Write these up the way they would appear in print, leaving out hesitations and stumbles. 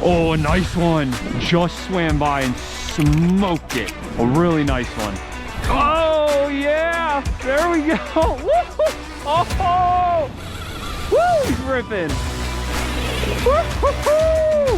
Oh, a nice one. Just swam by and smoked it. A really nice one. Oh, yeah. There we go. Woo! Oh! Woo! He's ripping. Woo-hoo-hoo!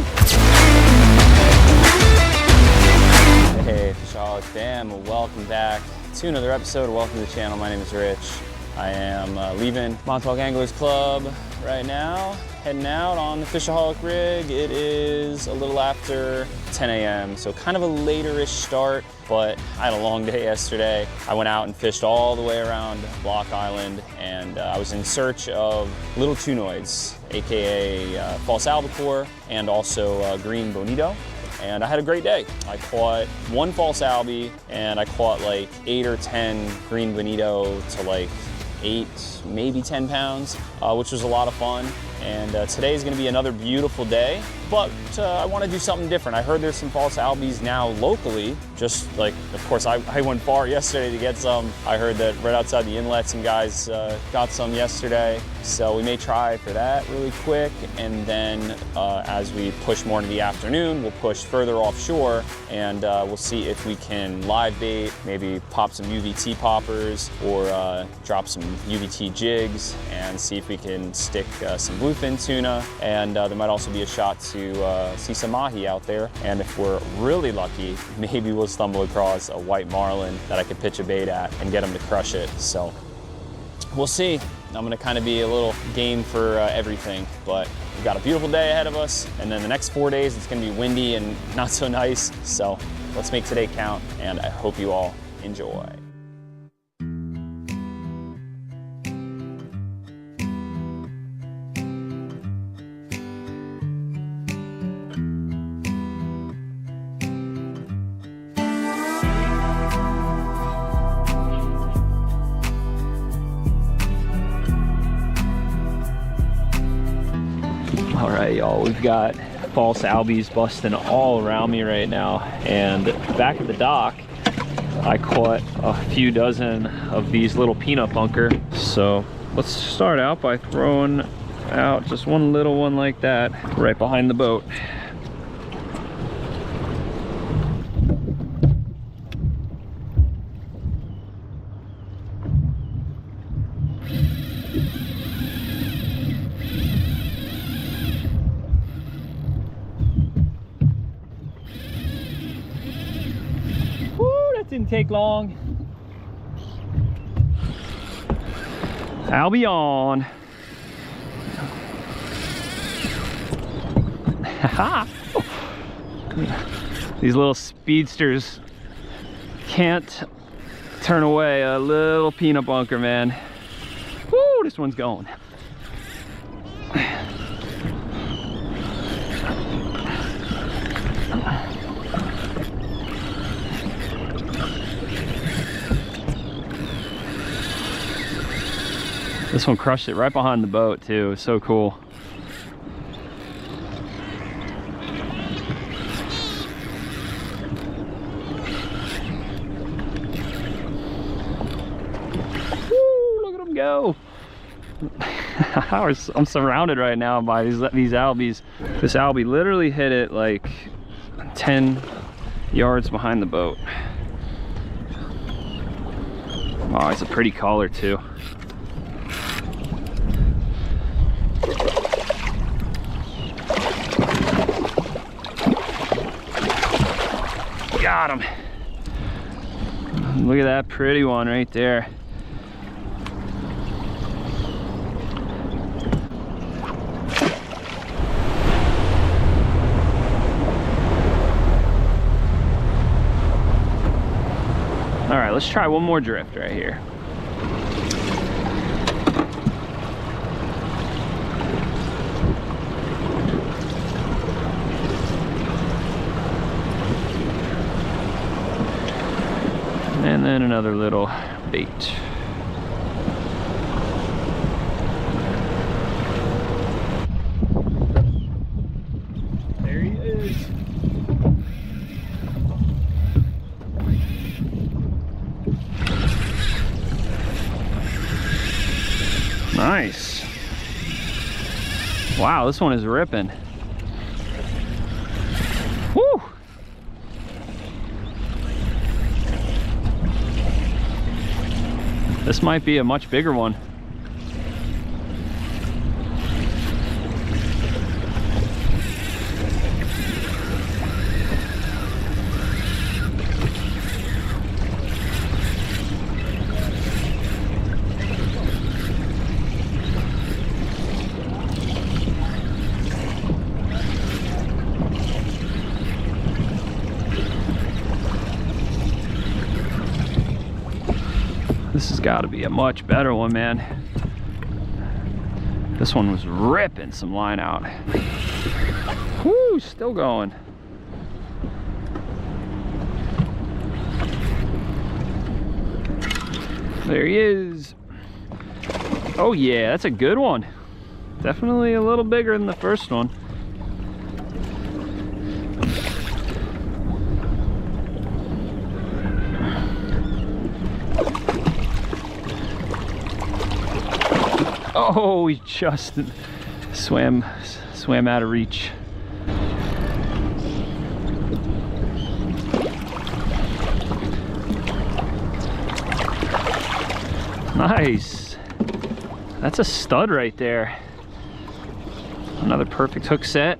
Hey, FishAholic fam. Welcome back to another episode. Welcome to the channel. My name is Rich. I am leaving Montauk Anglers Club right now, heading out on the FishAholic rig. It is a little after 10 a.m., so kind of a later-ish start, but I had a long day yesterday. I went out and fished all the way around Block Island, and I was in search of little tunoids, aka false albacore, and also green bonito. And I had a great day. I caught one false albie, and I caught like 8 or 10 green bonito to like 8, maybe 10 pounds, which was a lot of fun. And today is gonna be another beautiful day, but I wanna do something different. I heard there's some false albies now locally, just like, of course, I went far yesterday to get some. I heard that right outside the inlet, some guys got some yesterday. So we may try for that really quick. And then as we push more into the afternoon, we'll push further offshore, and we'll see if we can live bait, maybe pop some UVT poppers, or drop some UVT jigs, and see if we can stick some bluefin tuna. And there might also be a shot to see some mahi out there. And if we're really lucky, maybe we'll stumble across a white marlin that I could pitch a bait at and get him to crush it. So we'll see. I'm gonna kind of be a little game for everything, but we've got a beautiful day ahead of us. And then the next 4 days, it's gonna be windy and not so nice. So let's make today count, and I hope you all enjoy. All right, y'all, we've got false albies busting all around me right now. And back at the dock, I caught a few dozen of these little peanut bunker. So let's start out by throwing out just one little one like that right behind the boat. Didn't take long. Albie on. These little speedsters can't turn away a little peanut bunker, man. Woo, this one's going. This one crushed it right behind the boat too. So cool. Woo, look at them go. I'm surrounded right now by these albies. This albie literally hit it like 10 yards behind the boat. Oh, it's a pretty color too. Got him. Look at that pretty one right there. All right, let's try one more drift right here. And then another little bait. There he is. Nice. Wow, this one is ripping. This might be a much bigger one. This has got to be a much better one, man. This one was ripping some line out. Woo, still going. There he is. Oh yeah, that's a good one. Definitely a little bigger than the first one. Oh, he just swam out of reach. Nice. That's a stud right there. Another perfect hook set.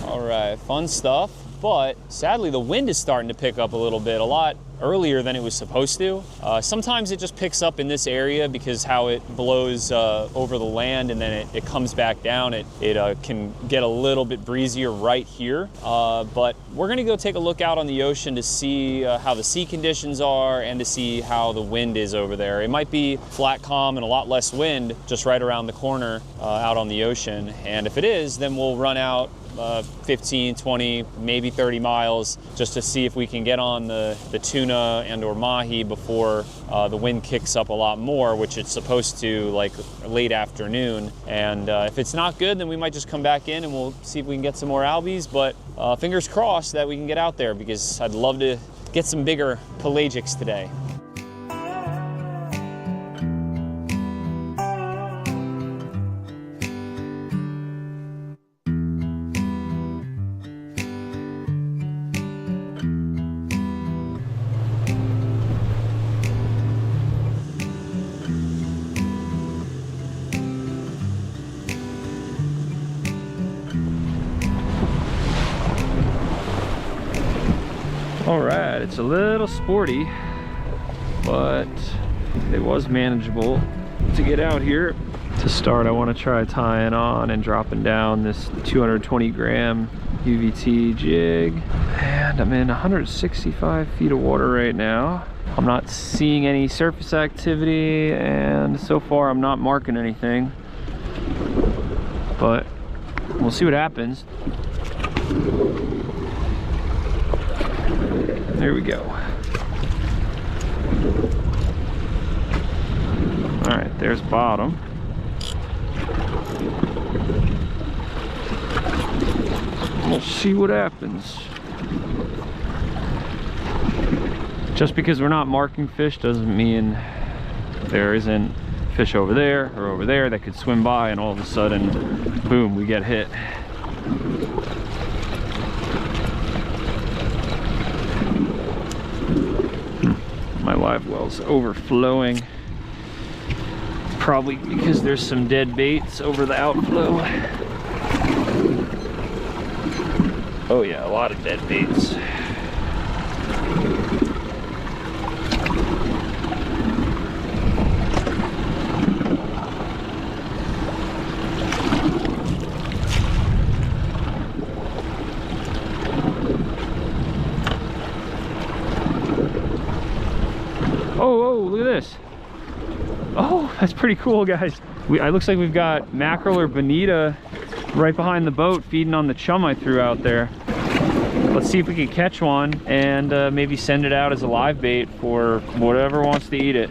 All right, fun stuff. But sadly, the wind is starting to pick up a little bit, a lot earlier than it was supposed to. Sometimes it just picks up in this area because how it blows over the land and then it comes back down. It can get a little bit breezier right here. But we're gonna go take a look out on the ocean to see how the sea conditions are and to see how the wind is over there. It might be flat calm and a lot less wind just right around the corner out on the ocean. And if it is, then we'll run out 15, 20, maybe 30 miles just to see if we can get on the tuna and or mahi before the wind kicks up a lot more, which it's supposed to, like late afternoon. And if it's not good, then we might just come back in and we'll see if we can get some more albies. But fingers crossed that we can get out there, because I'd love to get some bigger pelagics today. All right, it's a little sporty, but it was manageable to get out here. To start, I want to try tying on and dropping down this 220 gram UVT jig. And I'm in 165 feet of water right now. I'm not seeing any surface activity, and so far I'm not marking anything, but we'll see what happens. There we go. All right, there's bottom. We'll see what happens. Just because we're not marking fish doesn't mean there isn't fish over there or over there that could swim by and all of a sudden, boom, we get hit. My live well's overflowing, probably because there's some dead baits over the outflow. Oh yeah, a lot of dead baits. Oh, look at this. Oh, that's pretty cool, guys. It looks like we've got mackerel or bonita right behind the boat feeding on the chum I threw out there. Let's see if we can catch one and maybe send it out as a live bait for whatever wants to eat it.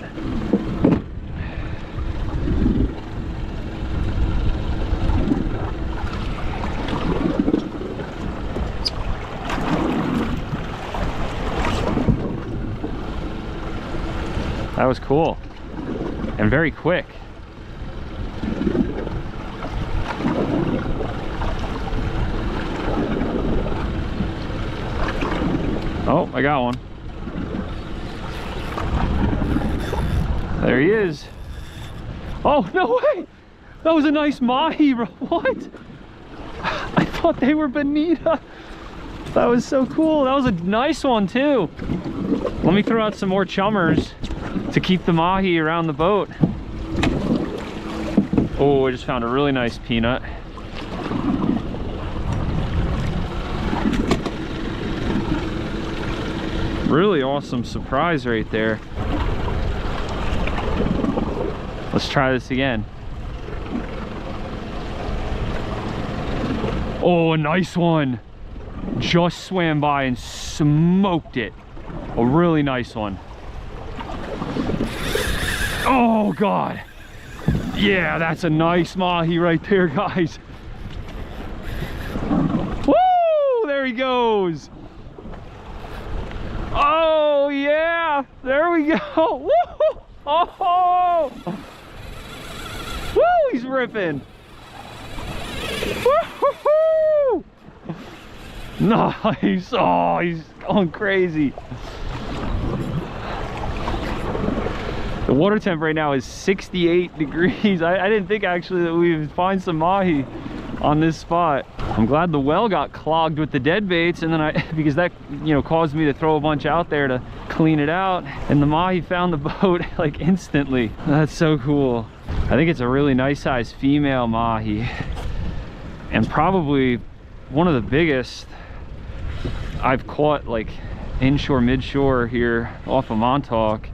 That was cool and very quick. Oh, I got one. There he is. Oh, no way! That was a nice mahi, bro. What? I thought they were bonita. That was so cool. That was a nice one too. Let me throw out some more chummers to keep the mahi around the boat. Oh, I just found a really nice peanut. Really awesome surprise right there. Let's try this again. Oh, a nice one. Just swam by and smoked it. A really nice one. Oh God. Yeah, that's a nice mahi right there, guys. Woo! There he goes. Oh yeah, there we go. Woo! Oh! Woo! He's ripping. Woo! Nice. Oh, he's going crazy. The water temp right now is 68 degrees. I didn't think actually that we would find some mahi on this spot. I'm glad the well got clogged with the dead baits, and then because that, you know, caused me to throw a bunch out there to clean it out, and the mahi found the boat like instantly. That's so cool. I think it's a really nice size female mahi, and probably one of the biggest I've caught like inshore, midshore here off of Montauk.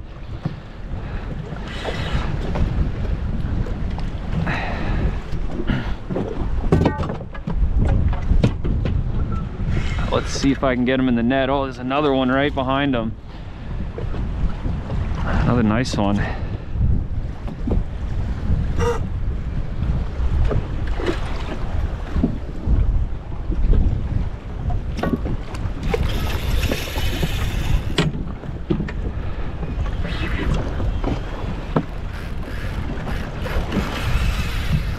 Let's see if I can get him in the net. Oh, there's another one right behind him. Another nice one.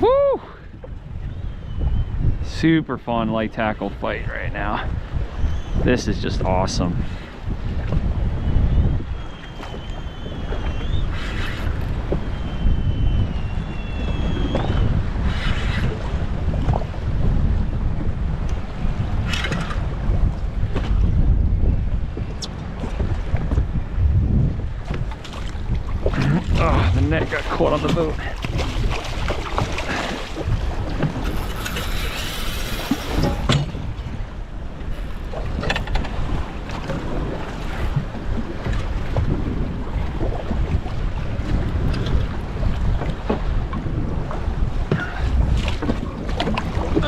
Woo! Super fun light tackle fight right now. This is just awesome. Oh, the net got caught on the boat.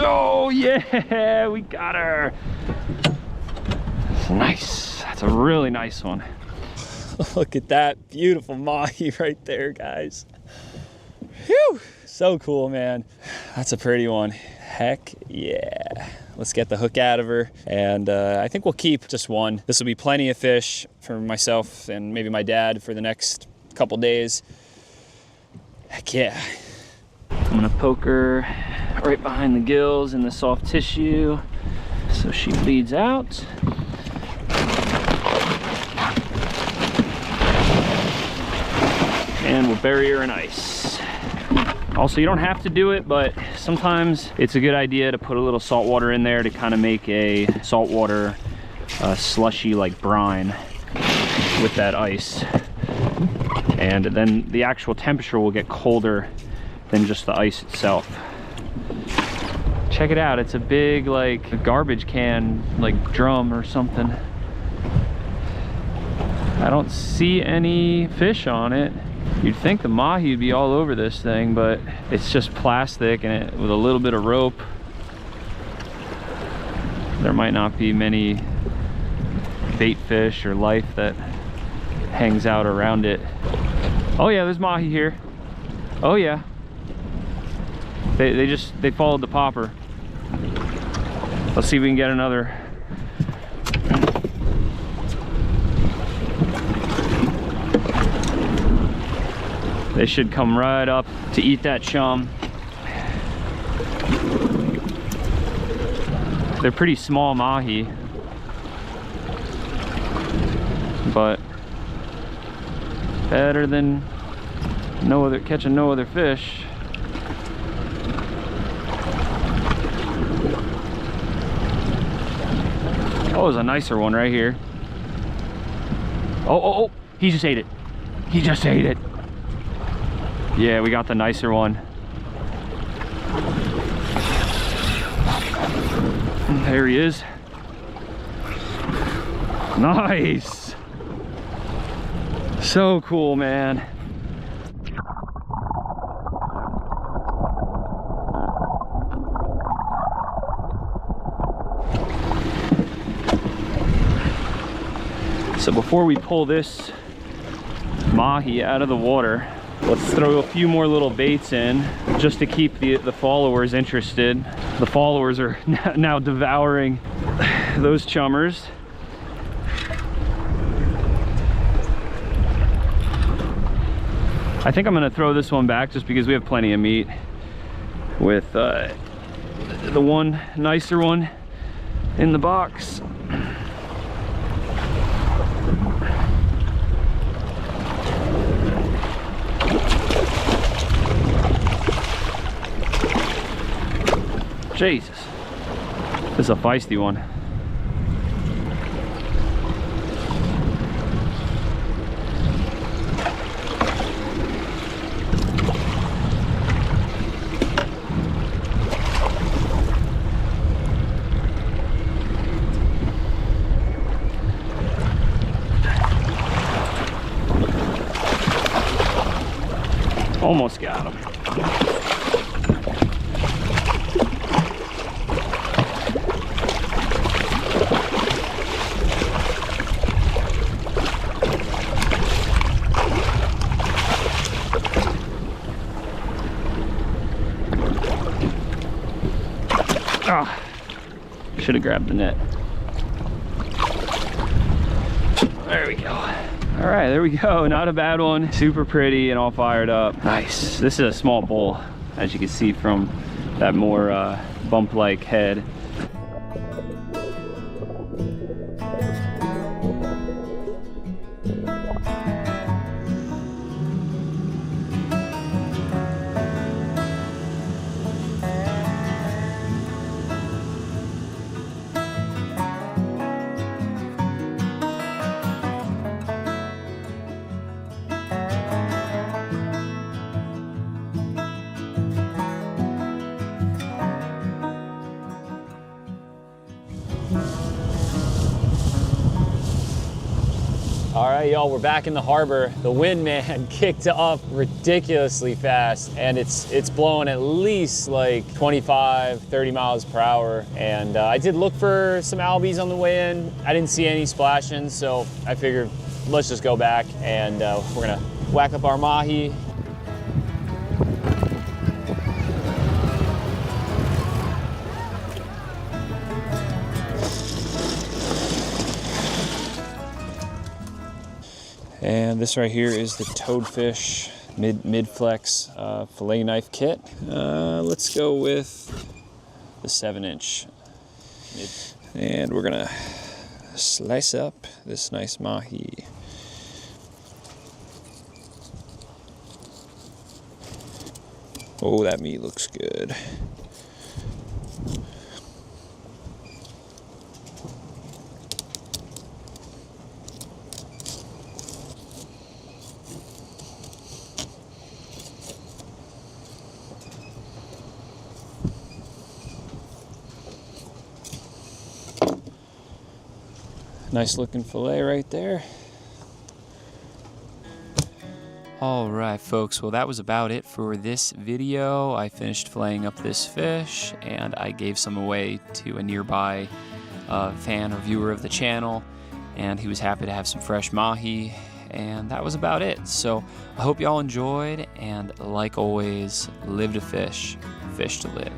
Oh yeah, we got her. Nice. That's a really nice one. Look at that beautiful mahi right there, guys. Whew. So cool, man. That's a pretty one. Heck yeah. Let's get the hook out of her, and I think we'll keep just one. This will be plenty of fish for myself and maybe my dad for the next couple days. Heck yeah. I'm gonna poke her right behind the gills in the soft tissue so she bleeds out. And we'll bury her in ice. Also, you don't have to do it, but sometimes it's a good idea to put a little salt water in there to kind of make a saltwater slushy like brine with that ice. And then the actual temperature will get colder than just the ice itself. Check it out, it's a big like garbage can, like drum or something. I don't see any fish on it. You'd think the mahi would be all over this thing, but it's just plastic and it with a little bit of rope. There might not be many bait fish or life that hangs out around it. Oh yeah, there's mahi here. Oh yeah. They followed the popper. Let's see if we can get another. They should come right up to eat that chum. They're pretty small mahi. but better than catching no other fish. Oh, there's a nicer one right here. Oh, he just ate it. He just ate it. Yeah, we got the nicer one. There he is. Nice. So cool, man. So before we pull this mahi out of the water, let's throw a few more little baits in just to keep the followers interested. The followers are now devouring those chummers. I think I'm gonna throw this one back just because we have plenty of meat with the one nicer one in the box. Jesus, this is a feisty one. Almost got him. Ah, should have grabbed the net. There we go. All right, there we go. Not a bad one. Super pretty and all fired up. Nice. This is a small bull, as you can see from that more bump-like head. All right, y'all, we're back in the harbor. The wind, man, kicked up ridiculously fast, and it's blowing at least like 25, 30 miles per hour. And I did look for some albies on the way in. I didn't see any splashing, so I figured let's just go back and we're gonna whack up our mahi. And this right here is the Toadfish mid-flex fillet knife kit. Let's go with the 7-inch. And we're gonna slice up this nice mahi. Oh, that meat looks good. Nice looking fillet right there. All right, folks, well, that was about it for this video. I finished filleting up this fish and I gave some away to a nearby fan or viewer of the channel, and he was happy to have some fresh mahi, and that was about it. So I hope y'all enjoyed, and like always, live to fish, fish to live.